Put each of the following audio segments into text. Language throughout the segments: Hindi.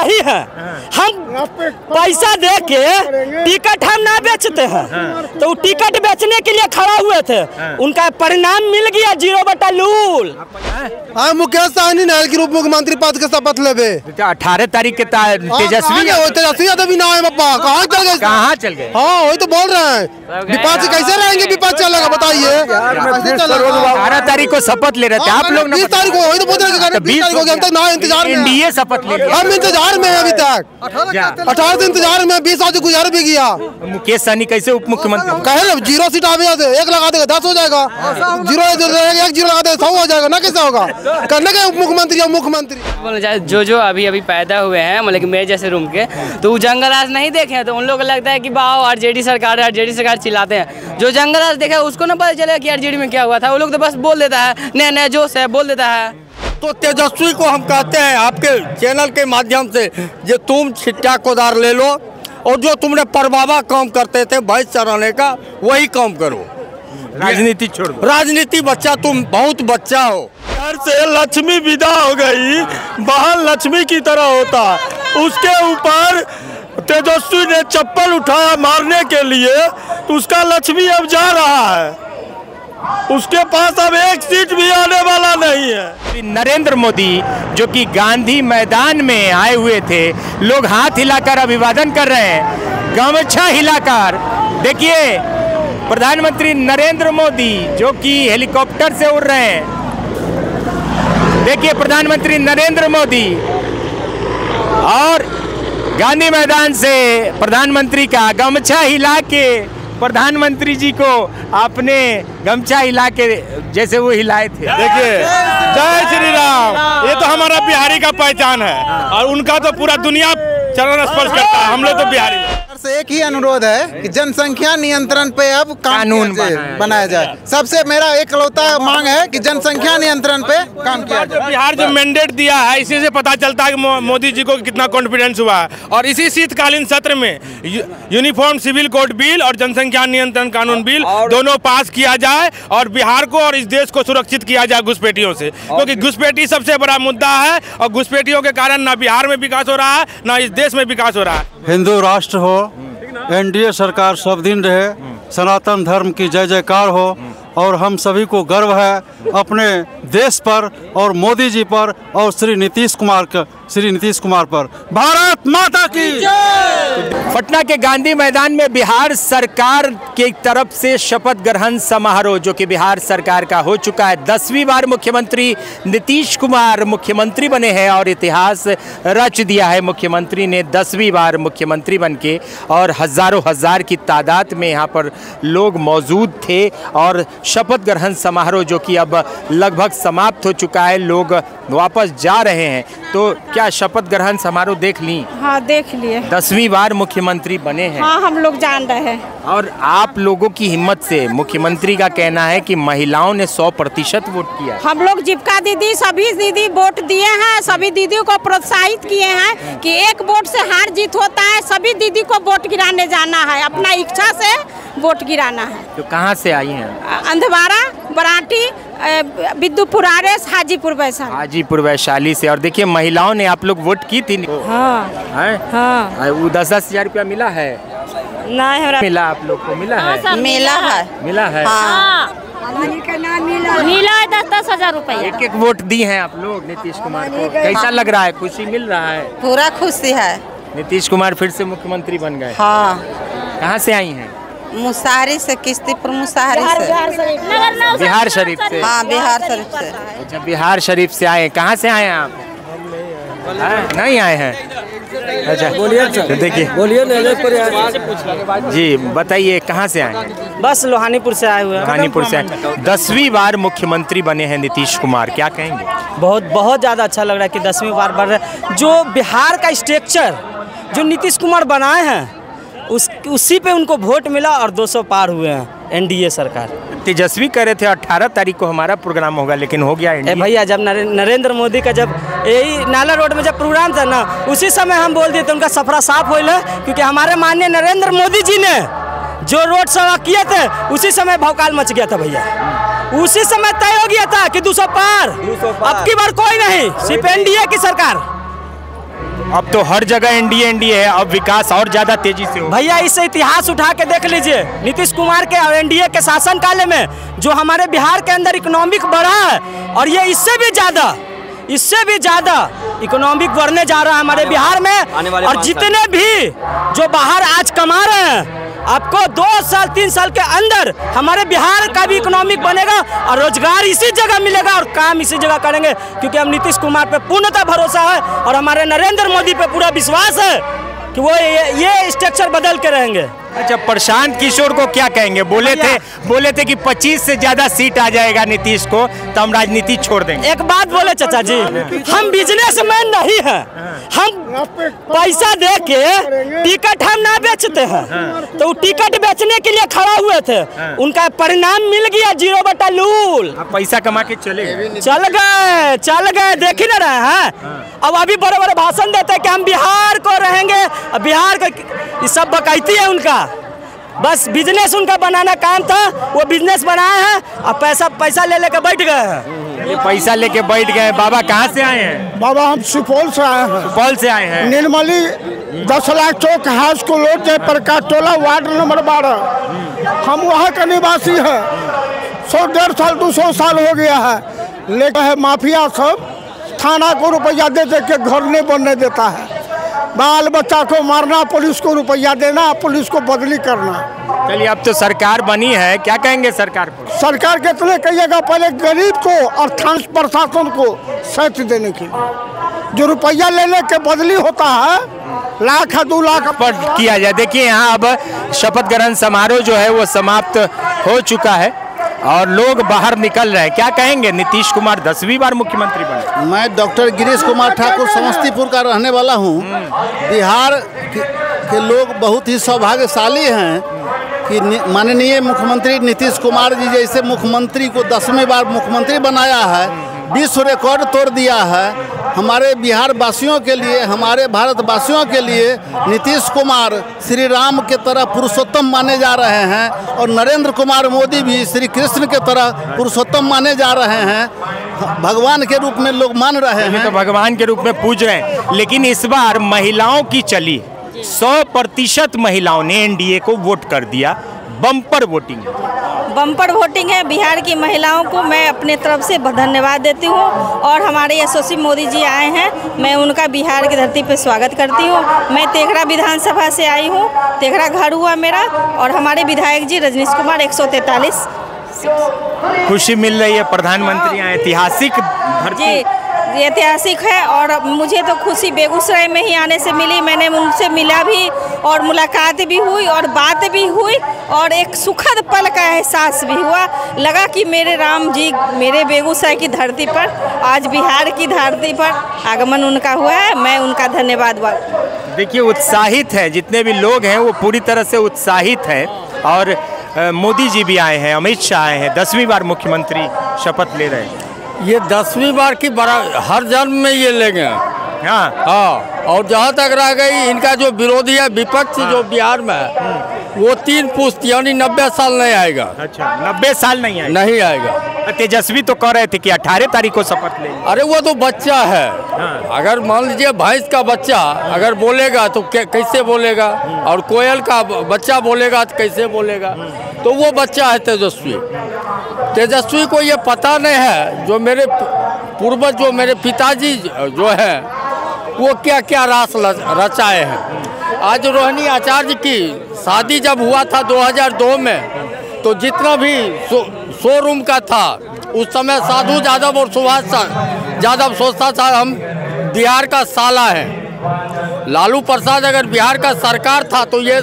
नहीं है। हम पैसा दे के टिकट हम ना बेचते हैं, तो टिकट बेचने के लिए खड़ा हुए थे, उनका परिणाम मिल गया 0/लूल। मुकेश सहनी नहर के उप मुख्यमंत्री पद के शपथ लेवे 18 तारीख के तेजस्वी यादव भी ना है पप्पा, कहाँ चल गए? कहाँ चल गए? हाँ वही तो बोल रहे हैं, विपक्ष कैसे रहेंगे? विपक्ष चलेगा बताइए। 18 तारीख को शपथ ले रहे थे आप लोग, 20 तारीख को वही तो बोल रहे हैं, 20 तारीख हो गया, हम तक ना इंतजार में, एनडीए शपथ ले लिया, हम इंतजार में अभी तक 18 से इंतजार में, 20 आज गुजर भी गया। मुकेश सहनी कैसे उप मुख्यमंत्री कहे 0 सीट आ गया, 1 लगा देगा 10 हो जाएगा, 0 लगा देगा 100 हो जाएगा ना, कैसे होगा? करने का उप मुख्यमंत्री या मुख्यमंत्री जो अभी पैदा हुए हैं मतलब कि मेरे जैसे रूम के, तो जंगल राज नहीं देखे हैं, तो उन लोग को लगता है कि वाह आरजेडी सरकार है, आरजेडी सरकार चिल्लाते हैं। जो जंगल राज देखा है उसको ना पता चलेगा कि आरजेडी में क्या हुआ था, वो लोग तो बस बोल देता है, नया जोश है, बोल देता है। तो तेजस्वी को हम कहते हैं आपके चैनल के माध्यम से, जो तुम छिट्टा कोदार ले लो और जो तुमने परबाबा काम करते थे भैंस चराने का, वही काम करो, राजनीति छोड़ दो। राजनीति बच्चा, तुम बहुत बच्चा हो। घर से लक्ष्मी विदा हो गई, बहन लक्ष्मी की तरह होता, उसके ऊपर तेजस्वी ने चप्पल उठाया मारने के लिए, तो उसका लक्ष्मी अब जा रहा है, उसके पास अब 1 सीट भी आने वाला नहीं है। नरेंद्र मोदी जो कि गांधी मैदान में आए हुए थे, लोग हाथ हिलाकर अभिवादन कर रहे हैं, गमछा हिलाकर। देखिए प्रधानमंत्री नरेंद्र मोदी जो कि हेलीकॉप्टर से उड़ रहे हैं, देखिए प्रधानमंत्री नरेंद्र मोदी, और गांधी मैदान से प्रधानमंत्री का गमछा हिला के, प्रधानमंत्री जी को आपने गमछा हिला के जैसे वो हिलाए थे। देखिए जय श्री राम, ये तो हमारा बिहारी का पहचान है, और उनका तो पूरा दुनिया चरण स्पर्श करता है, हम लोग तो बिहारी से एक ही अनुरोध है कि जनसंख्या नियंत्रण पे अब कानून बनाया जाए। सबसे मेरा एकलौता मांग है कि जनसंख्या नियंत्रण पे काम किया जाए। बिहार जो मैंडेट दिया है, इसी से पता चलता है कि मोदी जी को कितना कॉन्फिडेंस हुआ है। और इसी शीतकालीन सत्र में यूनिफॉर्म सिविल कोड बिल और जनसंख्या नियंत्रण कानून बिल दोनों पास किया जाए, और बिहार को और इस देश को सुरक्षित किया जाए घुसपैठियों से, क्योंकि घुसपैठी सबसे बड़ा मुद्दा है, और घुसपैठियों के कारण ना बिहार में विकास हो रहा है, ना इस देश में विकास हो रहा है। हिंदू राष्ट्र हो, एनडीए सरकार सब दिन रहे, सनातन धर्म की जय जयकार हो, और हम सभी को गर्व है अपने देश पर और मोदी जी पर और श्री नीतीश कुमार पर। भारत माता की जय। पटना के गांधी मैदान में बिहार सरकार की तरफ से शपथ ग्रहण समारोह, जो कि बिहार सरकार का हो चुका है। 10वीं बार मुख्यमंत्री नीतीश कुमार मुख्यमंत्री बने हैं, और इतिहास रच दिया है मुख्यमंत्री ने 10वीं बार मुख्यमंत्री बनके, और हजारों हजार की तादाद में यहाँ पर लोग मौजूद थे। और शपथ ग्रहण समारोह जो कि अब लगभग समाप्त हो चुका है, लोग वापस जा रहे हैं। तो क्या शपथ ग्रहण समारोह देख ली? हाँ देख लिए। 10वीं बार मुख्यमंत्री बने हैं। हाँ हम लोग जान रहे हैं। और आप लोगों की हिम्मत से मुख्यमंत्री का कहना है कि महिलाओं ने 100% वोट किया। हम लोग जीविका दीदी सभी दीदी वोट दिए हैं, सभी दीदियों को प्रोत्साहित किए हैं कि एक वोट से हार जीत होता है, सभी दीदी को वोट गिराने जाना है, अपना इच्छा से वोट गिराना है। तो कहाँ से आई हैं? अंधवारा, बराटी, विद्युपुर आरएस, हाजीपुर वैशाली से। और देखिए महिलाओं ने, आप लोग वोट की थी? हाँ हाँ। वो 10-10 हजार रुपया मिला है? नहीं मिला, आप लोग को मिला है? मिला है हाँ। मिला है 10-10 हजार रुपया। एक वोट दी हैं आप लोग नीतीश कुमार को, कैसा लग रहा है? खुशी मिल रहा है? पूरा खुशी है। नीतीश कुमार फिर से मुख्यमंत्री बन गए। हाँ। कहाँ से आई हैं? मुसहरी से, किस्तीपुर मुसहरी से, बिहार शरीफ से। हाँ बिहार शरीफ से। अच्छा बिहार शरीफ से आए। कहाँ से आए हैं आप? नहीं आए हैं? अच्छा तो देखिए, जी बताइए कहाँ से आए? बस लोहानीपुर से आए हुए हैं। लोहानीपुर से आए। 10वीं बार मुख्यमंत्री बने हैं नीतीश कुमार, क्या कहेंगे? बहुत ज़्यादा अच्छा लग रहा है कि 10वीं बार बढ़ रहा है। जो बिहार का स्ट्रक्चर जो नीतीश कुमार बनाए हैं, उसी पे उनको वोट मिला और 200 पार हुए हैं एनडीए सरकार। तेजस्वी कह रहे थे 18 तारीख को हमारा प्रोग्राम होगा, लेकिन हो गया एनडीए। भैया जब नरेंद्र मोदी का जब यही नाला रोड में जब प्रोग्राम था ना, उसी समय हम बोल दिए थे उनका सफरा साफ हो गया, क्योंकि हमारे माननीय नरेंद्र मोदी जी ने जो रोड सभा किए थे उसी समय भौकाल मच गया था भैया। उसी समय तय हो गया था कि 200 पार। अब की बार कोई नहीं, सिर्फ एनडीए की सरकार। अब तो हर जगह एनडीए है, अब विकास और ज्यादा तेजी से होगा। भैया इससे इतिहास उठा के देख लीजिए, नीतीश कुमार के और एनडीए के शासन काल में जो हमारे बिहार के अंदर इकोनॉमिक बढ़ा है, और ये इससे भी ज़्यादा इकोनॉमिक बढ़ने जा रहा है हमारे बिहार में। और जितने भी जो बाहर आज कमा रहे हैं, आपको 2 साल 3 साल के अंदर हमारे बिहार का भी इकोनॉमिक बनेगा और रोजगार इसी जगह मिलेगा और काम इसी जगह करेंगे, क्योंकि हम नीतीश कुमार पे पूर्णतः भरोसा है और हमारे नरेंद्र मोदी पे पूरा विश्वास है कि वो ये स्ट्रक्चर बदल के रहेंगे। अच्छा, प्रशांत किशोर को क्या कहेंगे? बोले थे कि 25 से ज्यादा सीट आ जाएगा नीतीश को तो हम राजनीति छोड़ देंगे। एक बात बोले चाचा जी, हम बिजनेसमैन नहीं हैं, हम पैसा दे के टिकट हम ना बेचते हैं। तो टिकट बेचने के लिए खड़ा हुए थे, उनका परिणाम मिल गया 0/लूल। पैसा कमा के चल गए, देख ही ना रहे हैं। अब अभी बड़े बड़े भाषण देते हैं कि हम बिहार को रहेंगे, बिहार का ये सब बकैती है उनका। बस बिजनेस उनका बनाना काम था, वो बिजनेस बनाए हैं और पैसा ले लेकर बैठ गए हैं। ये पैसा लेके बैठ गए। बाबा कहाँ से आए हैं? बाबा हम सुपौल से आए हैं। सुपौल से आए हैं। निर्मली 10 लाख चौक हाई स्कूल रोड जयप्रकाश टोला वार्ड नंबर 12। हम वहाँ का निवासी हैं। 100-150 साल 200 साल हो गया है, लेकिन है माफिया सब थाना को रुपया दे के घर नहीं बनने देता है। बाल बच्चा को मारना, पुलिस को रुपया देना, पुलिस को बदली करना। चलिए, अब तो सरकार बनी है, क्या कहेंगे सरकार को? सरकार कितने कहिएगा, पहले गरीब को और थाना प्रशासन को सच देने के लिए जो रुपया लेने के बदली होता है, 1 लाख 2 लाख पर किया जाए। देखिए, यहाँ अब शपथ ग्रहण समारोह जो है वो समाप्त हो चुका है और लोग बाहर निकल रहे हैं। क्या कहेंगे? नीतीश कुमार 10वीं बार मुख्यमंत्री बने। मैं डॉक्टर गिरीश कुमार ठाकुर समस्तीपुर का रहने वाला हूँ। बिहार के लोग बहुत ही सौभाग्यशाली हैं कि माननीय मुख्यमंत्री नीतीश कुमार जी जैसे मुख्यमंत्री को 10वीं बार मुख्यमंत्री बनाया है, विश्व रिकॉर्ड तोड़ दिया है। हमारे बिहार वासियों के लिए, हमारे भारतवासियों के लिए नीतीश कुमार श्री राम के तरह पुरुषोत्तम माने जा रहे हैं और नरेंद्र कुमार मोदी भी श्री कृष्ण के तरह पुरुषोत्तम माने जा रहे हैं। भगवान के रूप में लोग मान रहे हैं, तो भगवान के रूप में पूज रहे हैं। लेकिन इस बार महिलाओं की चली, 100% महिलाओं ने एनडीए को वोट कर दिया। बम्पर वोटिंग है। बिहार की महिलाओं को मैं अपने तरफ से धन्यवाद देती हूँ और हमारे यशस्वी मोदी जी आए हैं, मैं उनका बिहार की धरती पर स्वागत करती हूँ। मैं तेघड़ा विधानसभा से आई हूँ, तेघड़ा घर हुआ मेरा, और हमारे विधायक जी रजनीश कुमार 143। खुशी मिल रही है, प्रधानमंत्री आए, ऐतिहासिक धरती ऐतिहासिक है। और मुझे तो खुशी बेगूसराय में ही आने से मिली, मैंने उनसे मिला भी और मुलाकात भी हुई और बात भी हुई और एक सुखद पल का एहसास भी हुआ। लगा कि मेरे राम जी मेरे बेगूसराय की धरती पर, आज बिहार की धरती पर आगमन उनका हुआ है, मैं उनका धन्यवाद। देखिए, उत्साहित है, जितने भी लोग हैं वो पूरी तरह से उत्साहित हैं। और मोदी जी भी आए हैं, अमित शाह आए हैं, 10वीं बार मुख्यमंत्री शपथ ले रहे हैं। ये 10वीं बार की बड़ा हर जन्म में ये लेंगे। हाँ, और जहाँ तक रह गई इनका जो विरोधी है, विपक्ष जो बिहार में है, वो 3 पुश्त यानी 90 साल नहीं आएगा। अच्छा, 90 साल नहीं आएगा। तेजस्वी तो कह रहे थे कि 18 तारीख को शपथ लेंगे। अरे वो तो बच्चा है। अगर मान लीजिए भैंस का बच्चा अगर बोलेगा तो कैसे बोलेगा, और कोयल का बच्चा बोलेगा तो कैसे बोलेगा। तो वो बच्चा है तेजस्वी को ये पता नहीं है जो मेरे पूर्वज, जो मेरे पिताजी जो है वो क्या क्या रास रचाए हैं। आज रोहिणी आचार्य की शादी जब हुआ था 2002 में, तो जितना भी शोरूम का था उस समय साधु यादव और सुभाष यादव सोचता था हम बिहार का साला है। लालू प्रसाद अगर बिहार का सरकार था तो ये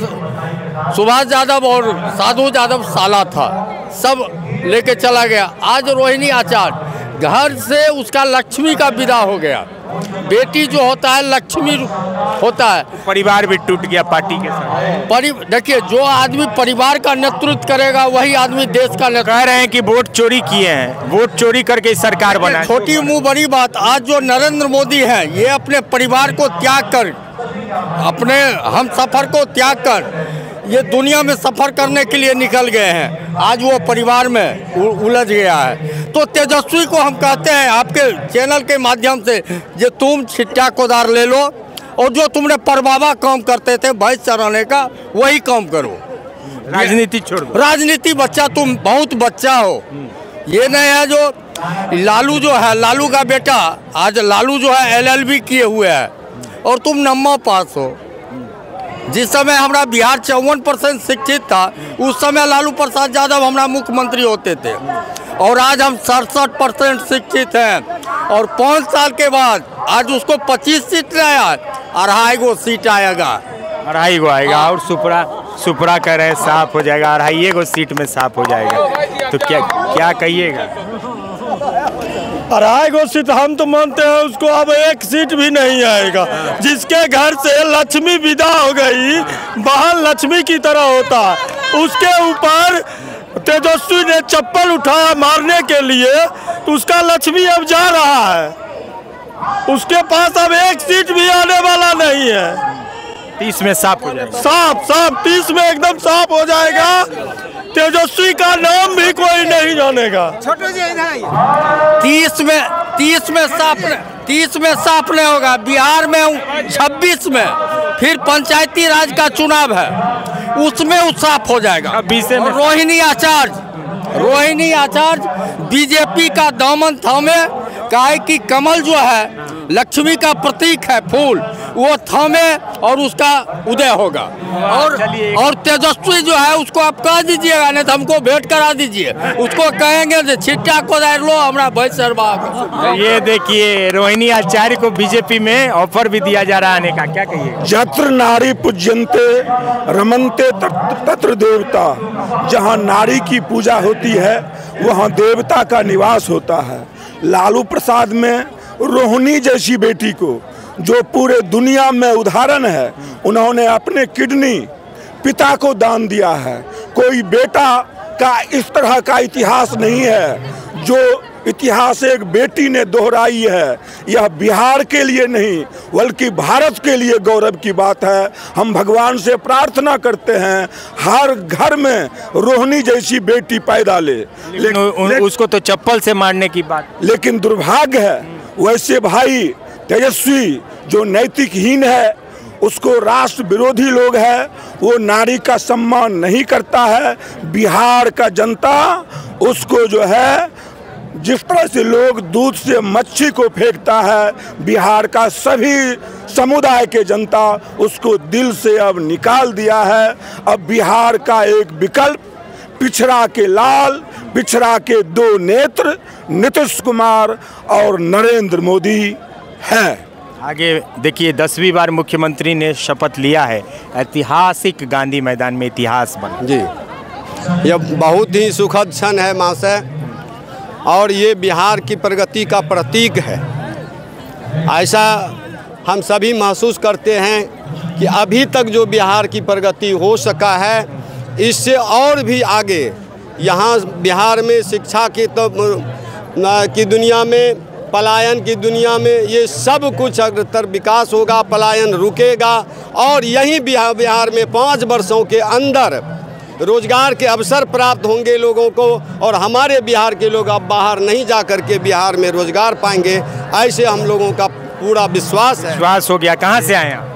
सुभाष यादव और साधु यादव साला था, सब लेके चला गया। आज रोहिणी आचार्य घर से उसका लक्ष्मी का विदा हो गया। बेटी जो होता है लक्ष्मी होता है। परिवार भी टूट गया पार्टी के साथ। देखिए, जो आदमी परिवार का नेतृत्व करेगा वही आदमी देश का नेतृत्व। कह रहे हैं कि वोट चोरी किए हैं, वोट चोरी करके सरकार बना। छोटी मुंह बड़ी बात। आज जो नरेंद्र मोदी हैं ये अपने परिवार को त्याग कर, अपने हम सफर को त्याग कर ये दुनिया में सफर करने के लिए निकल गए हैं। आज वो परिवार में उलझ गया है। तो तेजस्वी को हम कहते हैं आपके चैनल के माध्यम से, ये तुम छिट्टा कोदार ले लो और जो तुमने परबाबा काम करते थे भैंस चराने का वही काम करो। राजनीति छोड़ दो। राजनीति बच्चा, तुम बहुत बच्चा हो। ये नहीं है जो लालू जो है, लालू का बेटा आज लालू जो है LLB किए हुए है और तुम 9वीं पास हो। जिस समय हमारा बिहार 54% शिक्षित था उस समय लालू प्रसाद यादव हमारा मुख्यमंत्री होते थे और आज हम 67% शिक्षित हैं और 5 साल के बाद आज उसको 25 सीट आया, 2.5 सीट आएगा, 2.5 आएगा और सुपरा कह रहे साफ हो जाएगा, 2.5 सीट में साफ हो जाएगा। तो क्या कहिएगा? 2.5 सीट हम तो मानते हैं उसको, अब 1 सीट भी नहीं आएगा। जिसके घर से लक्ष्मी विदा हो गई, बहन लक्ष्मी की तरह होता, उसके ऊपर तेजस्वी ने चप्पल उठाया मारने के लिए, तो उसका लक्ष्मी अब जा रहा है। उसके पास अब 1 सीट भी आने वाला नहीं है। 30 में साफ हो जाएगा। साफ 30 में एकदम साफ हो जाएगा। तेजस्वी का नाम भी कोई नहीं जानेगा। 30 में साफ नहीं होगा। बिहार में 26 में फिर पंचायती राज का चुनाव है, उसमें वो साफ हो जाएगा। 20 में रोहिणी आचार्य बीजेपी का दामन थामे, काहे कि कमल जो है लक्ष्मी का प्रतीक है, फूल वो थामे और उसका उदय होगा। और तेजस्वी जो है उसको आप कह दीजिएगा, नहीं तो हमको भेंट करा दीजिए। उसको कहेंगे जो छिट्टा को लो हमारा भैंस चरवा। ये देखिए रोहिणी आचार्य को बीजेपी में ऑफर भी दिया जा रहा है, क्या कहिए? यत्र नारी पूज्यन्ते रमन्ते तत्र देवता। जहाँ नारी की पूजा होती है वहाँ देवता का निवास होता है। लालू प्रसाद में रोहिणी जैसी बेटी को, जो पूरे दुनिया में उदाहरण है, उन्होंने अपने किडनी पिता को दान दिया है। कोई बेटा का इस तरह का इतिहास नहीं है जो इतिहास एक बेटी ने दोहराई है। यह बिहार के लिए नहीं बल्कि भारत के लिए गौरव की बात है। हम भगवान से प्रार्थना करते हैं हर घर में रोहिणी जैसी बेटी पैदा ले। लेकिन उसको तो चप्पल से मारने की बात। लेकिन दुर्भाग्य है वैसे भाई तेजस्वी जो नैतिकहीन है, उसको राष्ट्र विरोधी लोग है, वो नारी का सम्मान नहीं करता है। बिहार का जनता उसको जो है जिस तरह से लोग दूध से मच्छी को फेंकता है, बिहार का सभी समुदाय के जनता उसको दिल से अब निकाल दिया है। अब बिहार का एक विकल्प पिछड़ा के लाल, पिछड़ा के 2 नेत्र नीतीश कुमार और नरेंद्र मोदी है। आगे देखिए 10वीं बार मुख्यमंत्री ने शपथ लिया है, ऐतिहासिक गांधी मैदान में इतिहास बना। जी, यह बहुत ही सुखद क्षण है महाशय, और ये बिहार की प्रगति का प्रतीक है। ऐसा हम सभी महसूस करते हैं कि अभी तक जो बिहार की प्रगति हो सका है, इससे और भी आगे यहाँ बिहार में शिक्षा की दुनिया में, पलायन की दुनिया में ये सब कुछ अग्रतर विकास होगा, पलायन रुकेगा। और यहीं बिहार में 5 वर्षों के अंदर रोजगार के अवसर प्राप्त होंगे लोगों को, और हमारे बिहार के लोग अब बाहर नहीं जा कर के बिहार में रोजगार पाएंगे, ऐसे हम लोगों का पूरा विश्वास है। विश्वास हो गया। कहाँ से आए हैं?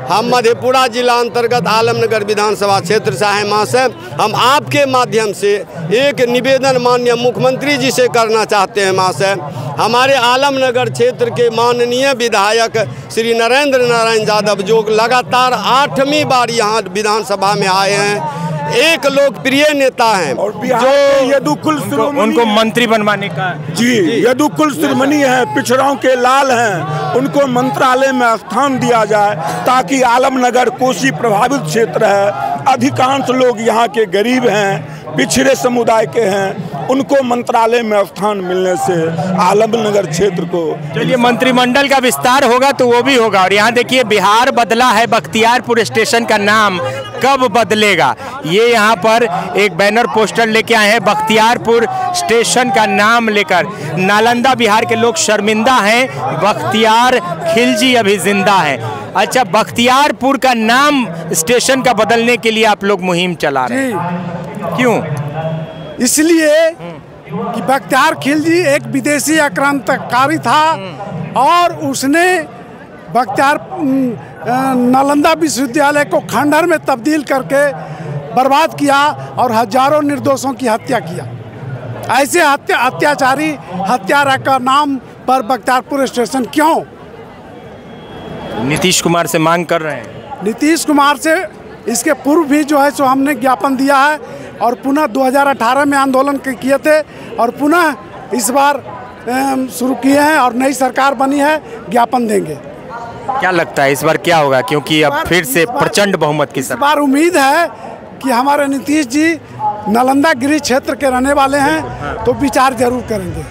हम मधेपुरा जिला अंतर्गत आलमनगर विधानसभा क्षेत्र से हैं महाशय। हम आपके माध्यम से एक निवेदन माननीय मुख्यमंत्री जी से करना चाहते हैं महाशय। हमारे आलमनगर क्षेत्र के माननीय विधायक श्री नरेंद्र नारायण यादव जो लगातार 8वीं बार यहाँ विधानसभा में आए हैं, एक लोकप्रिय नेता हैं और जो यदुकुल उनको मंत्री बनवाने का जी यदुकुल शिरोमणि है, पिछड़ों के लाल हैं, उनको मंत्रालय में स्थान दिया जाए ताकि आलमनगर कोसी प्रभावित क्षेत्र है, अधिकांश लोग यहाँ के गरीब हैं, पिछड़े समुदाय के हैं, उनको मंत्रालय में स्थान मिलने से आलमनगर क्षेत्र को। चलिए मंत्रिमंडल का विस्तार होगा तो वो भी होगा। और यहाँ देखिए बिहार बदला है, बख्तियारपुर स्टेशन का नाम कब बदलेगा, ये यहाँ पर एक बैनर पोस्टर लेके आए हैं। बख्तियारपुर स्टेशन का नाम लेकर नालंदा बिहार के लोग शर्मिंदा हैं, बख्तियार खिलजी अभी जिंदा है। अच्छा, बख्तियारपुर का नाम स्टेशन का बदलने के लिए आप लोग मुहिम चला रहे हैं, क्यों? इसलिए कि बख्तियार खिलजी एक विदेशी आक्रांतकारी था और उसने बख्तियार नालंदा विश्वविद्यालय को खंडहर में तब्दील करके बर्बाद किया और हजारों निर्दोषों की हत्या किया। ऐसे अत्याचारी हत्यारा का नाम पर बख्तियारपुर स्टेशन क्यों? नीतीश कुमार से मांग कर रहे हैं। नीतीश कुमार से इसके पूर्व भी जो है सो हमने ज्ञापन दिया है और पुनः 2018 में आंदोलन किए थे और पुनः इस बार शुरू किए हैं और नई सरकार बनी है, ज्ञापन देंगे। क्या लगता है इस बार क्या होगा, क्योंकि अब फिर से प्रचंड बहुमत की सरकार? इस बार उम्मीद है कि हमारे नीतीश जी नालंदा गिरी क्षेत्र के रहने वाले हैं तो विचार जरूर करेंगे।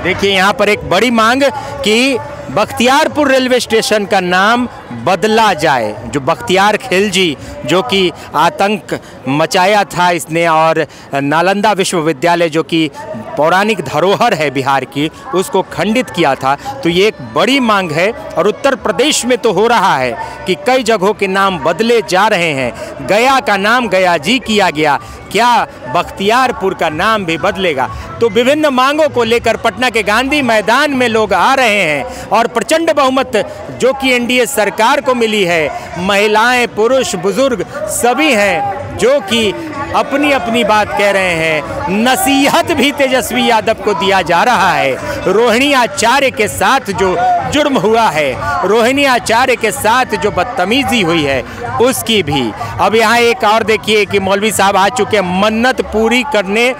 देखिए यहाँ पर एक बड़ी मांग कि बख्तियारपुर रेलवे स्टेशन का नाम बदला जाए। जो बख्तियार खिलजी जो कि आतंक मचाया था इसने, और नालंदा विश्वविद्यालय जो कि पौराणिक धरोहर है बिहार की, उसको खंडित किया था। तो ये एक बड़ी मांग है और उत्तर प्रदेश में तो हो रहा है कि कई जगहों के नाम बदले जा रहे हैं। गया का नाम गया जी किया गया, क्या बख्तियारपुर का नाम भी बदलेगा? तो विभिन्न मांगों को लेकर पटना के गांधी मैदान में लोग आ रहे हैं और प्रचंड बहुमत जो कि एनडीए सरकार को मिली है, महिलाएं, पुरुष, बुजुर्ग सभी हैं जो कि अपनी अपनी बात कह रहे हैं। नसीहत भी तेजस्वी यादव को दिया जा रहा है। रोहिणी आचार्य के साथ जो जुर्म हुआ है, रोहिणी आचार्य के साथ जो बदतमीजी हुई है, उसकी भी। अब यहाँ एक और देखिए कि मौलवी साहब आ चुके, मन्नत पूरी करने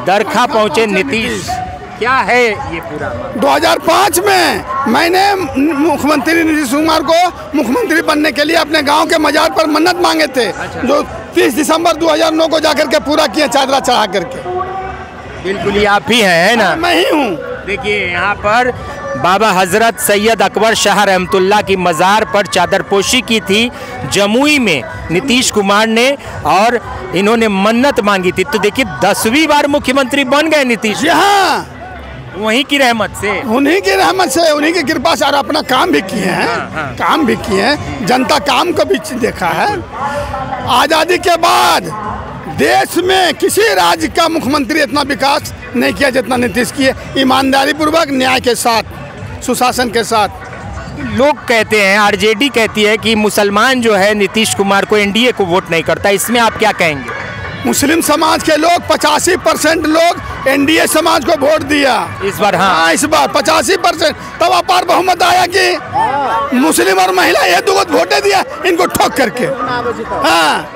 दरखा पहुँचे नीतीश। क्या है ये पूरा? 2005 में मैंने मुख्यमंत्री नीतीश कुमार को मुख्यमंत्री बनने के लिए अपने गांव के मजार पर मन्नत मांगे थे। जो 30 दिसंबर 2009 को जाकर के पूरा किए, चादरा चढ़ा करके। बिल्कुल, ये आप ही हैं, है ना? मैं ही हूँ। देखिए यहाँ पर बाबा हजरत सैयद अकबर शाह रहमतुल्लाह की मज़ार पर चादरपोशी की थी जमुई में नीतीश कुमार ने, और इन्होंने मन्नत मांगी थी। तो देखिए 10वीं बार मुख्यमंत्री बन गए नीतीश। हाँ, वहीं की रहमत से, उन्हीं की रहमत से, उन्हीं की कृपा से, और अपना काम भी किए हैं। काम भी किए हैं, जनता काम को भी देखा है। आज़ादी के बाद देश में किसी राज्य का मुख्यमंत्री इतना विकास नहीं किया जितना नीतीश किए, ईमानदारी पूर्वक, न्याय के साथ, सुशासन के साथ। लोग कहते हैं, आरजेडी कहती है कि मुसलमान जो है नीतीश कुमार को, एनडीए को वोट नहीं करता। इसमें आप क्या कहेंगे? मुस्लिम समाज के लोग 85% लोग एनडीए समाज को वोट दिया इस बार। हाँ, इस बार 85%। तब अपार बहुमत आया कि मुस्लिम और महिला ये दो वोटें दिया इनको ठोक करके। हाँ,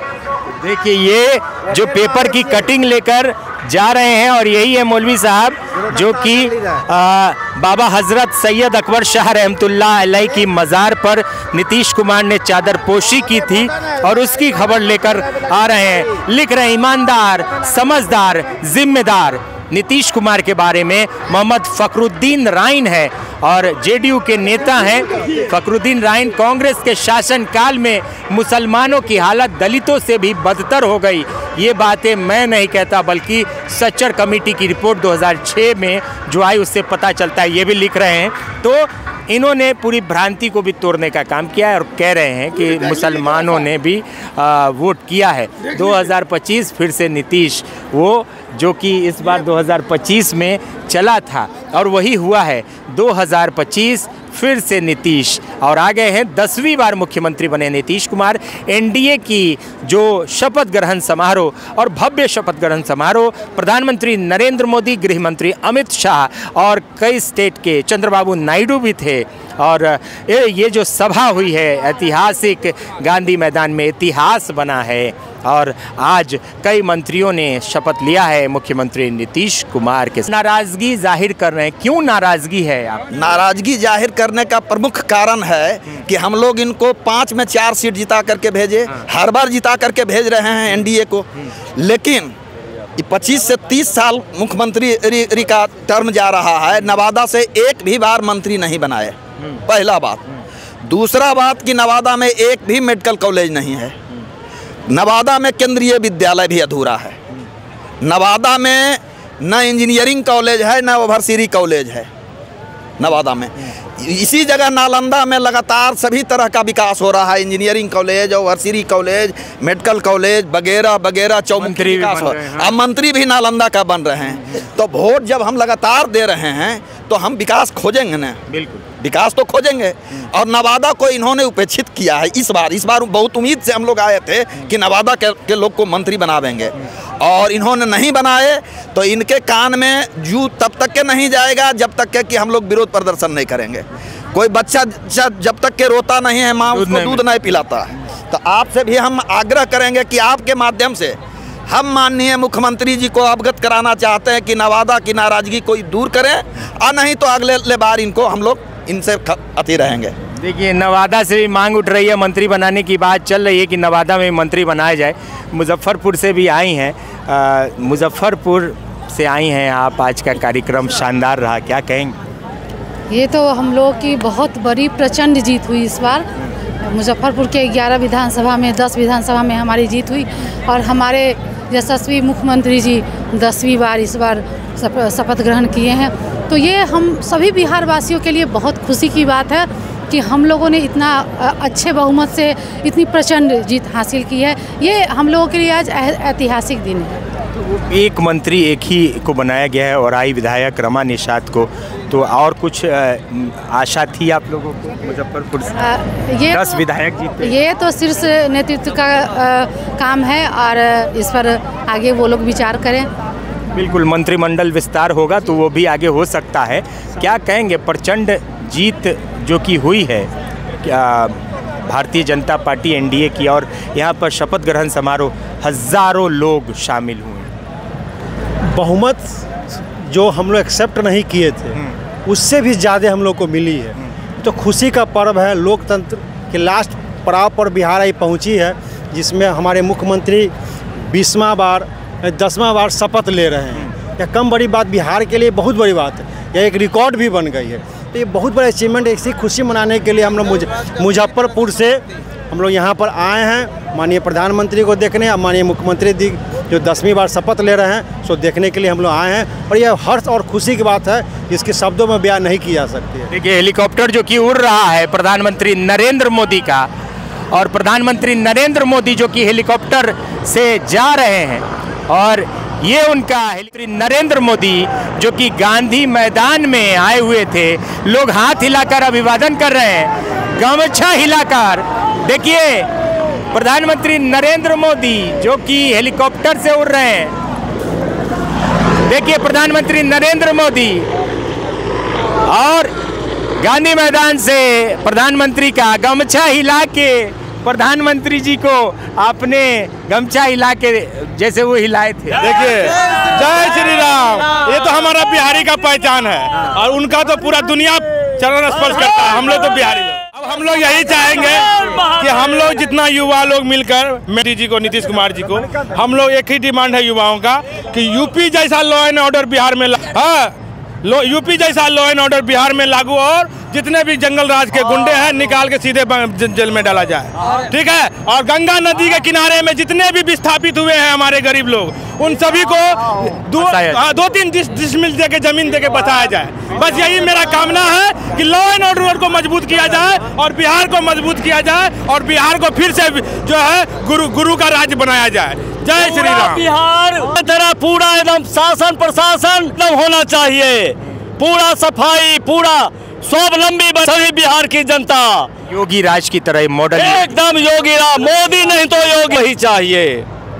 देखिए ये जो पेपर की कटिंग लेकर जा रहे हैं, और यही है मौलवी साहब जो कि बाबा हजरत सैयद अकबर शाह रहमतुल्लाह अलैह की मज़ार पर नीतीश कुमार ने चादरपोशी की थी, और उसकी खबर लेकर आ रहे हैं। लिख रहे हैं, ईमानदार, समझदार, जिम्मेदार नीतीश कुमार के बारे में मोहम्मद फखरुद्दीन राइन है, और जेडीयू के नेता हैं फखरुद्दीन राइन। कांग्रेस के शासनकाल में मुसलमानों की हालत दलितों से भी बदतर हो गई। ये बातें मैं नहीं कहता, बल्कि सच्चर कमेटी की रिपोर्ट 2006 में जो आई उससे पता चलता है। ये भी लिख रहे हैं। तो इन्होंने पूरी भ्रांति को भी तोड़ने का काम किया है और कह रहे हैं कि मुसलमानों ने भी वोट किया है। 2025 फिर से नीतीश, वो जो कि इस बार 2025 में चला था, और वही हुआ है 2025 फिर से नीतीश, और आ गए हैं 10वीं बार मुख्यमंत्री बने नीतीश कुमार। एनडीए की जो शपथ ग्रहण समारोह और भव्य शपथ ग्रहण समारोह, प्रधानमंत्री नरेंद्र मोदी, गृह मंत्री अमित शाह और कई स्टेट के चंद्रबाबू नायडू भी थे। और ये जो सभा हुई है ऐतिहासिक, गांधी मैदान में इतिहास बना है, और आज कई मंत्रियों ने शपथ लिया है मुख्यमंत्री नीतीश कुमार के। नाराजगी जाहिर कर रहे हैं, क्यों नाराजगी है आप? नाराजगी जाहिर करने का प्रमुख कारण है कि हम लोग इनको 5 में 4 सीट जिता करके भेजे, हर बार जिता करके भेज रहे हैं एनडीए को, लेकिन 25 से 30 साल मुख्यमंत्री का टर्म जा रहा है, नवादा से एक भी बार मंत्री नहीं बनाए, पहला बात। दूसरा बात कि नवादा में एक भी मेडिकल कॉलेज नहीं है, नवादा में केंद्रीय विद्यालय भी अधूरा है, नवादा में न इंजीनियरिंग कॉलेज है, न ओवरसीरी कॉलेज है नवादा में। इसी जगह नालंदा में लगातार सभी तरह का विकास हो रहा है, इंजीनियरिंग कॉलेज, ओवरसीरी कॉलेज, मेडिकल कॉलेज वगैरह वगैरह, चौमुखी विकास हो। अब मंत्री भी नालंदा का बन रहे हैं। तो वोट जब हम लगातार दे रहे हैं तो हम विकास खोजेंगे ना। बिल्कुल। विकास तो खोजेंगे। और नवादा को इन्होंने उपेक्षित किया है इस बार बहुत उम्मीद से हम लोग आए थे कि नवादा के लोग को मंत्री बनावेंगे, और इन्होंने नहीं बनाए। तो इनके कान में जू तब तक के नहीं जाएगा जब तक के कि हम लोग विरोध प्रदर्शन नहीं करेंगे। कोई बच्चा जब तक के रोता नहीं है, माँ उसको दूध नहीं पिलाता है। तो आपसे भी हम आग्रह करेंगे कि आपके माध्यम से हम माननीय मुख्यमंत्री जी को अवगत कराना चाहते हैं कि नवादा की नाराजगी कोई दूर करें, और नहीं तो अगले बार इनको हम लोग इनसे अति रहेंगे। देखिए, नवादा से भी मांग उठ रही है, मंत्री बनाने की बात चल रही है कि नवादा में मंत्री बनाया जाए। मुजफ्फरपुर से भी आई हैं, मुजफ्फरपुर से आई हैं आप। आज का कार्यक्रम शानदार रहा, क्या कहेंगे? ये तो हम लोग की बहुत बड़ी प्रचंड जीत हुई इस बार। मुजफ्फरपुर के 11 विधानसभा में 10 विधानसभा में हमारी जीत हुई, और हमारे यशस्वी मुख्यमंत्री जी 10वीं बार इस बार शपथ ग्रहण किए हैं। तो ये हम सभी बिहार वासियों के लिए बहुत खुशी की बात है कि हम लोगों ने इतना अच्छे बहुमत से इतनी प्रचंड जीत हासिल की है। ये हम लोगों के लिए आज ऐतिहासिक दिन है। एक मंत्री एक ही को बनाया गया है और आई विधायक रमा निषाद को, तो और कुछ आशा थी आप लोगों को मुजफ्फरपुर से? 10 विधायक जीते। ये तो शीर्ष नेतृत्व का काम है, और इस पर आगे वो लोग विचार करें। बिल्कुल, मंत्रिमंडल विस्तार होगा तो वो भी आगे हो सकता है। क्या कहेंगे, प्रचंड जीत जो कि हुई है भारतीय जनता पार्टी एनडीए की, और यहाँ पर शपथ ग्रहण समारोह हज़ारों लोग शामिल हुए। बहुमत जो हम लोग एक्सेप्ट नहीं किए थे उससे भी ज़्यादा हम लोग को मिली है, तो खुशी का पर्व है। लोकतंत्र के लास्ट पड़ाव पर बिहार आई पहुंची है, जिसमें हमारे मुख्यमंत्री 10वां बार शपथ ले रहे हैं। यह कम बड़ी बात बिहार के लिए बहुत बड़ी बात है, यह एक रिकॉर्ड भी बन गई है। तो ये बहुत बड़ा अचीवमेंट, ऐसी खुशी मनाने के लिए हम लोग मुजफ्फरपुर से हम लोग यहाँ पर आए हैं माननीय प्रधानमंत्री को देखने, और माननीय मुख्यमंत्री जी जो 10वीं बार शपथ ले रहे हैं सो देखने के लिए हम लोग आए हैं। और यह हर्ष और खुशी की बात है, जिसके शब्दों में बयान नहीं की जा सकती है। देखिए, हेलीकॉप्टर जो कि उड़ रहा है प्रधानमंत्री नरेंद्र मोदी का, और प्रधानमंत्री नरेंद्र मोदी जो कि हेलीकॉप्टर से जा रहे हैं, और ये उनका नरेंद्र मोदी जो कि गांधी मैदान में आए हुए थे, लोग हाथ हिलाकर अभिवादन कर रहे हैं, गमछा हिलाकर। देखिए, प्रधानमंत्री नरेंद्र मोदी जो कि हेलीकॉप्टर से उड़ रहे हैं। देखिए, प्रधानमंत्री नरेंद्र मोदी, और गांधी मैदान से प्रधानमंत्री का गमछा हिला के प्रधानमंत्री जी को आपने गमछा हिला के जैसे वो हिलाए थे। देखिए, जय श्री राम, ये तो हमारा बिहारी का पहचान है, और उनका तो पूरा दुनिया चरण स्पर्श करता है। हम लोग तो बिहारी लोग, अब हम लोग यही चाहेंगे कि हम लोग जितना युवा लोग मिलकर मोदी जी को, नीतीश कुमार जी को, हम लोग एक ही डिमांड है युवाओं का कि यूपी जैसा लॉ एंड ऑर्डर बिहार में यूपी जैसा लॉ एंड ऑर्डर बिहार में लागू, और जितने भी जंगल राज के गुंडे हैं निकाल के सीधे जेल में डाला जाए, ठीक है। और गंगा नदी के किनारे में जितने भी विस्थापित हुए हैं हमारे गरीब लोग, उन सभी को 2-3 डिसमिल दे के जमीन दे के बचाया जाए। बस यही मेरा कामना है कि लॉ एंड ऑर्डर को मजबूत किया जाए, और बिहार को मजबूत किया जाए, और बिहार को फिर से जो है गुरु का राज्य बनाया जाए। जय श्री राम। बिहार तरह पूरा एकदम शासन प्रशासन एकदम होना चाहिए, पूरा सफाई, पूरा स्वावलंबी सभी बिहार की जनता योगी राज की तरह मॉडल, एकदम योगी राज। मोदी नहीं तो योगी ही चाहिए,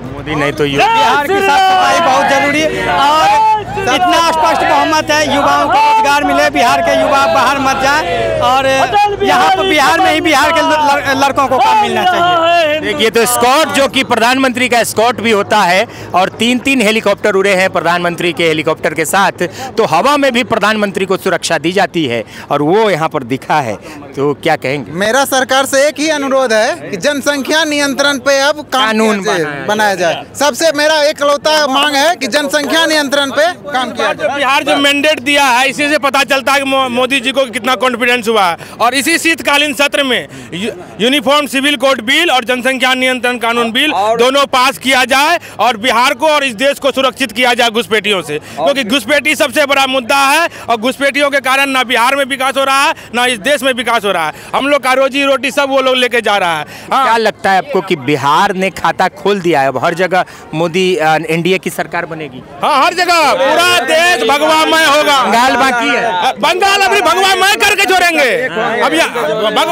मोदी नहीं तो योगी। बिहार की साफ सफाई बहुत जरूरी है, और इतना स्पष्ट बहुमत है, युवाओं को रोजगार मिले, बिहार के युवा बाहर मत जाए, और यहाँ पर बिहार में ही बिहार के लड़कों को काम मिलना चाहिए। देखिए, तो स्कॉट जो कि प्रधानमंत्री का स्कॉट भी होता है, और 3 हेलीकॉप्टर उड़े हैं प्रधानमंत्री के हेलीकॉप्टर के साथ, तो हवा में भी प्रधानमंत्री को सुरक्षा दी जाती है, और वो यहाँ पर दिखा है। तो क्या कहेंगे? मेरा सरकार से एक ही अनुरोध है कि जनसंख्या नियंत्रण पे अब कानून बनाया जाए। सबसे मेरा एकलौता मांग है कि जनसंख्या नियंत्रण पे काम किया जाए। बिहार जो मैंडेट दिया है, इसी से पता चलता है कि मोदी जी को कितना कॉन्फिडेंस हुआ है। और इसी शीतकालीन सत्र में यूनिफॉर्म सिविल कोड बिल और जनसंख्या नियंत्रण कानून बिल दोनों पास किया जाए, और बिहार को और इस देश को सुरक्षित किया जाए घुसपैठियों से, क्योंकि घुसपैठी सबसे बड़ा मुद्दा है, और घुसपैठियों के कारण ना बिहार में विकास हो रहा है, ना इस देश में विकास हो रहा है। हम लोग का रोजी रोटी सब वो लोग लेके जा रहा है। क्या लगता है आपको कि बिहार ने खाता खोल दिया है, अब हर जगह मोदी एनडीए की सरकार बनेगी? हाँ, हर जगह पूरा देश भगवामय होगा। बंगाल बाकी है, बंगाल अभी भगवामय करके छोड़ेंगे। अब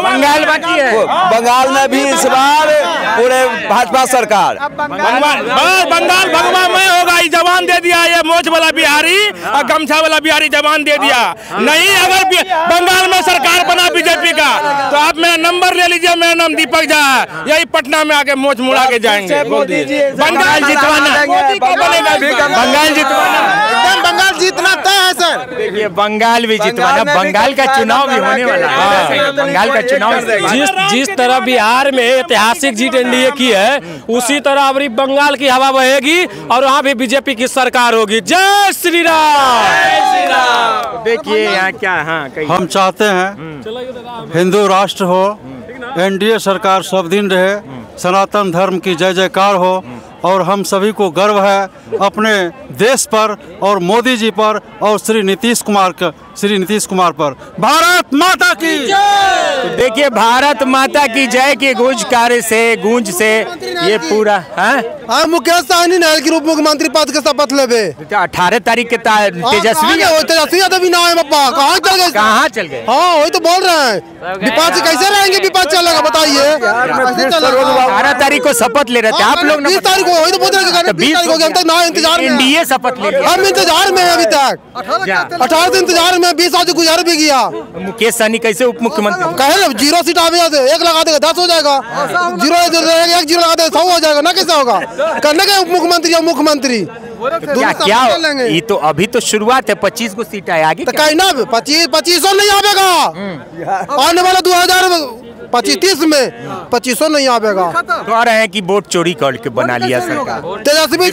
बंगाल बाकी है, बंगाल में भी इस बार पूरे भाजपा सरकार। बंगाल भगवामय होगा। ये जवान दे दिया, ये मोच वाला बिहारी और गमछा वाला बिहारी जवान दे दिया। नहीं, अगर बंगाल में सरकार बना बीजेपी का तो आप मेरा नंबर ले लीजिए, मेरा नाम दीपक झा है, यही पटना में आके मोच मुड़ा के जाएंगे। बंगाल जितवाना, बंगाल जितवाना, एकदम बंगाल जीतना तय है सर। देखिए बंगाल भी जितवाना, बंगाल का चुनाव भी होने वाला है। बंगाल का चुनाव जिस तरह बिहार में ऐतिहासिक जीत एनडीए की है, उसी तरह अब बंगाल की हवा बहेगी और वहाँ भी बीजेपी की सरकार होगी। जय श्री राम। देखिए यहाँ क्या, हाँ हम चाहते हैं हिंदू राष्ट्र हो, एनडीए सरकार सब दिन रहे, सनातन धर्म की जय जयकार हो और हम सभी को गर्व है अपने देश पर और मोदी जी पर और श्री नीतीश कुमार पर। भारत माता की तो देखिए भारत माता की जय के गूंज से ये पूरा मुकेश सहनी नहल की उप मुख्यमंत्री पद के शपथ लेबे 18 तारीख के तेजस्वी यादव भी ना है बापा, कहाँ चल गए। हाँ वही तो बोल रहे हैं, विपक्ष कैसे रहेंगे, विपक्ष चलेगा बताइए। 18 तारीख को शपथ ले रहे थे आप लोग, 20 तारीख को वही तो बोल रहे हैं, 20 तारीख हो गया हम तक ना इंतजार में, एनडीए शपथ ले लिया, हम इंतजार में अभी तक 18 से इंतजार में, 20 आज गुजार भी गया। मुकेश सहनी कैसे उप मुख्यमंत्री कहे ना 0 सीट आवे, 1 लगा देगा 10 हो जाएगा, 0 1 0 लगा देगा 100 हो जाएगा ना, कैसे होगा करने के उप मुख्यमंत्री या मुख्यमंत्री क्या ये तो अभी तो शुरुआत है, 25 को सीट है आगे तो कहीं ना 2500 नहीं आवेगा आने वाला 2025 में 2500 नहीं आवेगा। कह रहे हैं कि वोट चोरी करके बना लिया सरकार, तेजस्वी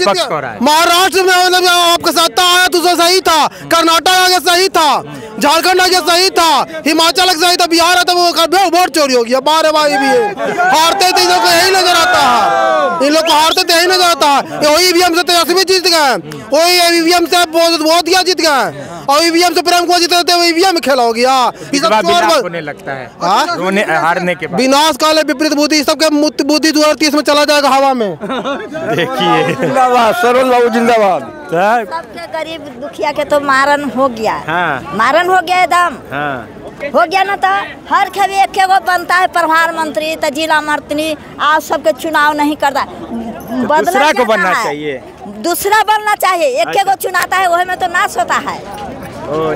महाराष्ट्र में आपका सत्ता आया तो सही था, कर्नाटक आगे सही था, झारखंड आगे सही था, हिमाचल सही था, बिहार आता वो वोट चोरी हो गया। बारे बारी भी हारते थे, इन लोग को यही नजर आता है, इन लोग को हारते थे यही नजर आता है। वही ईवीएम से तेजस्वी जीत गए, वही ईवीएम से बहुत दिया जीत गए, और ईवीएम से प्रेम को जीते थे, ईवीएम में खेला हो गया। होने लगता है हारने के बाद विनाश काल विपरीत बुद्धि, सबके बुद्धि 2030 में चला जाएगा हवा में। देखिए जिंदाबाद, सरोज जिंदाबाद। सबके गरीब दुखिया के तो मारन हो गया, मारन हो गया एकदम, हो गया ना। तो हर खेबे एक वो बनता है प्रधानमंत्री, तो जिला मंत्री, आप सबके चुनाव नहीं करता, दूसरा को बनना चाहिए, दूसरा बनना चाहिए, एक को चुनाता है वही में तो नाश होता है।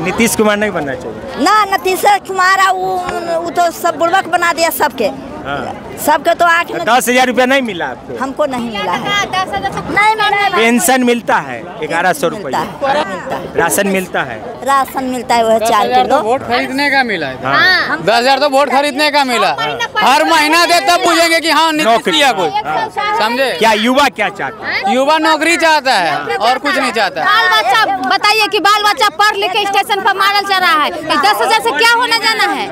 नीतीश कुमार नहीं बनना चाहिए ना, नीतीश कुमार वो तो सब बुड़बक बना दिया सबके, सबके तो 10,000 रुपया नहीं मिला आपको? हमको नहीं मिला है, नहीं मिला। पेंशन मिलता है 1100 रुपया, राशन मिलता है, राशन मिलता है, वह 4 किलो। वोट खरीदने का मिला है 10,000 तो वोट खरीदने का मिला, हर महीना दे तब पूछेंगे कि हाँ नीतीश किया कोई, समझे? क्या युवा क्या चाहता है? युवा नौकरी चाहता है और कुछ नहीं चाहता। बाल बच्चा बताइए कि बाल बच्चा पढ़ लिख के स्टेशन पर मारल चल रहा है, 10,000 से क्या होने जाना है,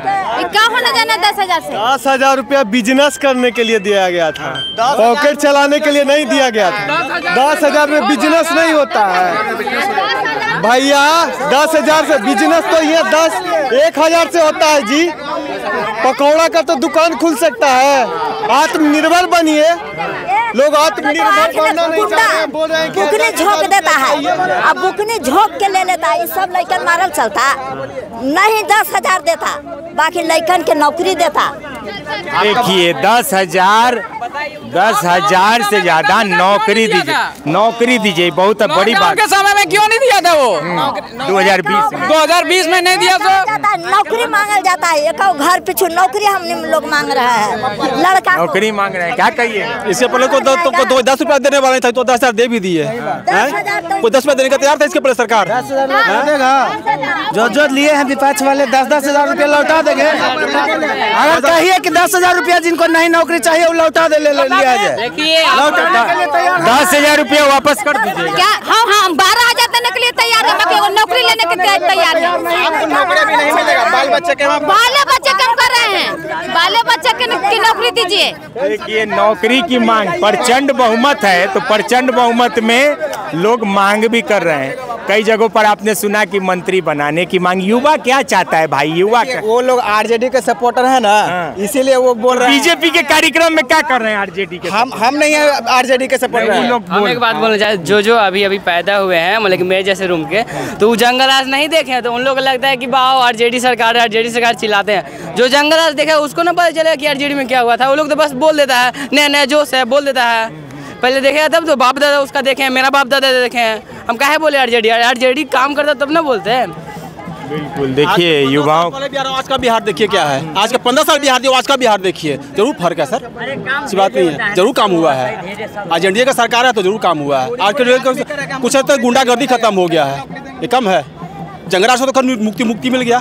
क्या होने जाना 10,000 से? 10,000 रुपया बिजनेस करने के लिए दिया गया था, पॉकेट चलाने के लिए नहीं दिया गया था। 10,000 में बिजनेस नहीं होता है भैया, 10,000 से बिजनेस तो ये 1,000 से होता है जी। पकौड़ा का तो दुकान खुल सकता है, आत्मनिर्भर बनिए। लोग आत्मनिर्भर बनना नहीं चाह रहे हैं, बोल रहे हैं कि बुकनी झोंक देता है, अब बुकनी झोंक के ले लेता है, सब लड़कन मारल चलता नहीं, 10,000 देता, बाकी लड़कन के नौकरी देता। देखिए 10,000 से ज्यादा नौकरी दीजिए, बहुत बड़ी बात। के समय में क्यों नहीं दिया था वो? 2020 में नहीं दिया तो नौकरी मांगल जाता है, एक घर पीछे नौकरी हम लोग मांग रहे हैं, लड़का नौकरी मांग रहे हैं, क्या कहिए? इससे पहले को 10 रुपया देने वाले थे तो 10,000 दे भी दिए, कोई 10 रुपया देने का तैयार था इसके पहले सरकार। 10,000 देगा, जो लिए हैं विपक्ष वाले 10,000 रुपया लौटा देंगे। अगर कहिए कि 10,000 रुपया जिनको नहीं नौकरी चाहिए वो लौटा दे लिया जाए, 10,000 रुपया वापस कर दीजिएगा। क्या? हाँ 12,000 देने के लिए तैयार है, बाकी वो नौकरी लेने के लिए तैयार है। बाल बच्चे कम कर रहे हैं, बाले बच्चे की नौकरी दीजिए। देखिए नौकरी की मांग, प्रचंड बहुमत है तो प्रचंड बहुमत में लोग मांग भी कर रहे हैं। कई जगहों पर आपने सुना कि मंत्री बनाने की मांग। युवा क्या चाहता है भाई? युवा क्या? वो लोग आरजेडी के सपोर्टर है ना, इसीलिए वो बोल रहे हैं। बीजेपी के कार्यक्रम में क्या कर रहे हैं आरजेडी के? हम नहीं है आरजेडी के सपोर्टर। हम एक बात बोलना चाहते, जो अभी पैदा हुए हैं मतलब कि मेरे जैसे रूम के, तो वो जंगल राज नहीं देखे हैं, तो उन लोग को लगता है कि वाह आरजेडी सरकार चिल्लाते हैं। जो जंगल राज देखा है उसको ना पता चलेगा कि आरजेडी में क्या हुआ था। वो लोग तो बस बोल देता है, नया जोश है, बोल देता है। पहले देखे तब तो बाप दादा उसका देखे हैं, मेरा बाप दादा देखे हैं, हम काहे बोले आरजेडी काम करता तब ना बोलते हैं। बिल्कुल। देखिए युवाओं आज का बिहार देखिए क्या है, आज का 15 साल बिहार दिया, आज का बिहार देखिए, जरूर फर्क है सर, ऐसी बात नहीं है, जरूर काम हुआ है। आज एनडीए का सरकार है तो जरूर काम हुआ है। आज के कुछ हद तक गुंडागर्दी खत्म हो गया है, ये कम है। जंगराज को तो मुक्ति मिल गया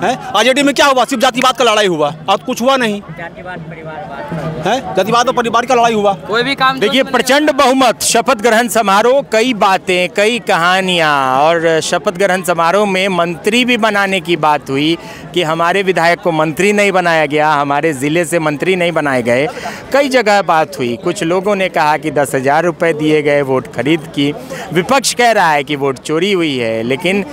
है। आरजेडी में क्या हुआ? सिर्फ जातिवाद का लड़ाई हुआ, अब कुछ हुआ नहीं है। जातिवाद और परिवार का लड़ाई हुआ, कोई भी काम। देखिए प्रचंड बहुमत, शपथ ग्रहण समारोह, कई बातें, कई कहानियां, और शपथ ग्रहण समारोह में मंत्री भी बनाने की बात हुई कि हमारे विधायक को मंत्री नहीं बनाया गया, हमारे ज़िले से मंत्री नहीं बनाए गए। कई जगह बात हुई। कुछ लोगों ने कहा कि 10,000 रुपये दिए गए वोट खरीद की। विपक्ष कह रहा है कि वोट चोरी हुई है, लेकिन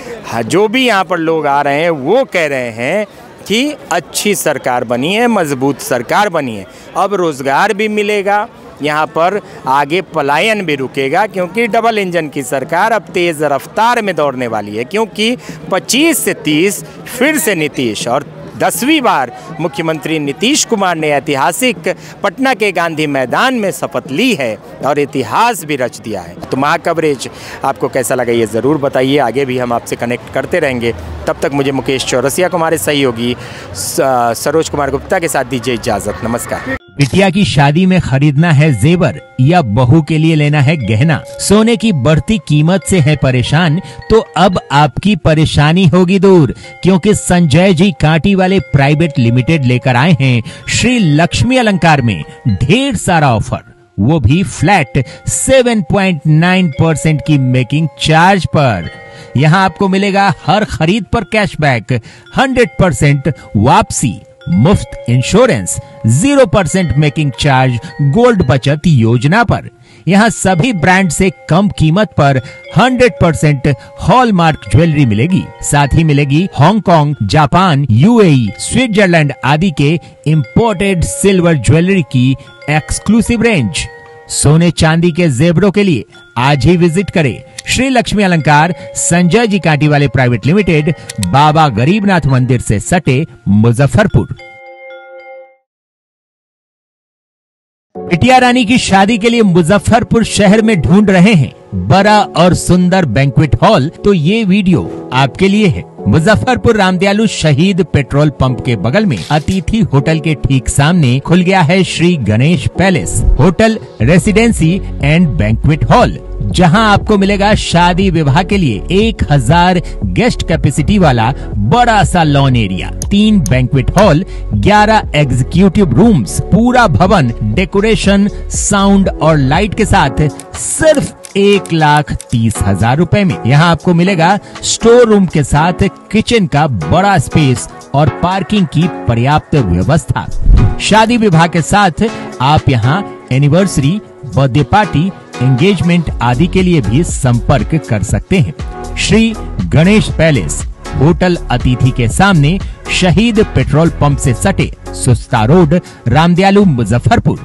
जो भी यहाँ पर लोग आ रहे हैं वो कह रहे हैं कि अच्छी सरकार बनी है, मजबूत सरकार बनी है। अब रोज़गार भी मिलेगा, यहाँ पर आगे पलायन भी रुकेगा, क्योंकि डबल इंजन की सरकार अब तेज़ रफ्तार में दौड़ने वाली है। क्योंकि 25 से 30 फिर से नीतीश, और 10वीं बार मुख्यमंत्री नीतीश कुमार ने ऐतिहासिक पटना के गांधी मैदान में शपथ ली है और इतिहास भी रच दिया है। तो महा कवरेज आपको कैसा लगा ये ज़रूर बताइए। आगे भी हम आपसे कनेक्ट करते रहेंगे। तब तक मुझे मुकेश चौरसिया को, हमारे सहयोगी सरोज कुमार गुप्ता के साथ दीजिए इजाज़त। नमस्कार। बिटिया की शादी में खरीदना है जेवर या बहू के लिए लेना है गहना, सोने की बढ़ती कीमत से है परेशान, तो अब आपकी परेशानी होगी दूर, क्योंकि संजय जी कांटी वाले प्राइवेट लिमिटेड लेकर आए हैं श्री लक्ष्मी अलंकार में ढेर सारा ऑफर, वो भी फ्लैट 7.9% की मेकिंग चार्ज पर। यहाँ आपको मिलेगा हर खरीद पर कैशबैक, 100% वापसी, मुफ्त इंश्योरेंस, 0% मेकिंग चार्ज गोल्ड बचत योजना पर। यहाँ सभी ब्रांड से कम कीमत पर 100% हॉलमार्क ज्वेलरी मिलेगी। साथ ही मिलेगी हांगकांग, जापान, यूएई, स्विट्जरलैंड आदि के इंपोर्टेड सिल्वर ज्वेलरी की एक्सक्लूसिव रेंज। सोने चांदी के जेवरों के लिए आज ही विजिट करें श्री लक्ष्मी अलंकार, संजय जी कांटी वाले प्राइवेट लिमिटेड, बाबा गरीबनाथ मंदिर से सटे, मुजफ्फरपुर। बिटिया रानी की शादी के लिए मुजफ्फरपुर शहर में ढूंढ रहे हैं बड़ा और सुंदर बैंक्वेट हॉल, तो ये वीडियो आपके लिए है। मुजफ्फरपुर रामदयालु शहीद पेट्रोल पंप के बगल में अतिथि होटल के ठीक सामने खुल गया है Shri Ganesh palace hotel, residency and banquet hall, जहां आपको मिलेगा शादी विवाह के लिए 1000 गेस्ट कैपेसिटी वाला बड़ा सा lawn area, 3 banquet hall, 11 executive rooms, पूरा भवन डेकोरेशन, साउंड और लाइट के साथ सिर्फ 1,30,000 रुपए में। यहाँ आपको मिलेगा स्टोर रूम के साथ किचन का बड़ा स्पेस और पार्किंग की पर्याप्त व्यवस्था। शादी विवाह के साथ आप यहाँ एनिवर्सरी, बर्थडे पार्टी, एंगेजमेंट आदि के लिए भी संपर्क कर सकते हैं। श्री गणेश पैलेस होटल अतिथि के सामने, शहीद पेट्रोल पंप से सटे, सुस्ता रोड, रामदयालु, मुजफ्फरपुर।